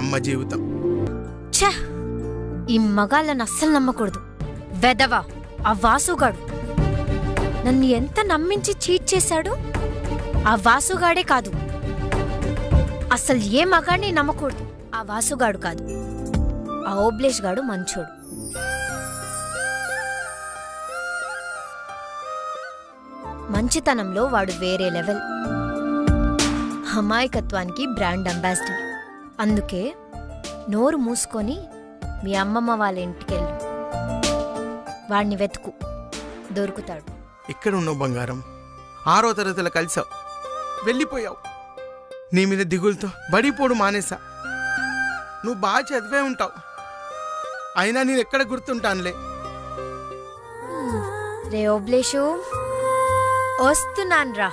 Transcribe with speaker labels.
Speaker 1: అమ్మ జీవితం.
Speaker 2: ఛ! ఈ మగాళ్ళని అస్సలు నమ్మకూడదు. వెదవా ఆ వాసుగాడు నన్ను ఎంత నమ్మించి చీట్ చేశాడు. ఆ వాసుగాడే కాదు, అసలు ఏ మగాడిని నమ్మకూడదు. ఆ వాసుగాడు కాదు, ఆ ఓబ్లేష్ గాడు మంచోడు. మంచితనంలో వాడు వేరే లెవెల్. అమాయకత్వానికి brand ambassador. అందుకే నోరు మూసుకొని మీ అమ్మమ్మ వాళ్ళ ఇంటికెళ్ళు. వాడిని వెతుకు, దొరుకుతాడు.
Speaker 1: ఇక్కడ ఉన్నావు బంగారం. 6వ తరగతిలో కలిసావు, వెళ్ళిపోయావు. నీ మీద దిగులతో బడిపోడు మానేసా. నువ్వు బాగా చదివే ఉంటావు, అయినా నేను ఎక్కడ గుర్తుంటానులే.
Speaker 2: రే ఓబ్లేషు, వస్తున్నాన్రా.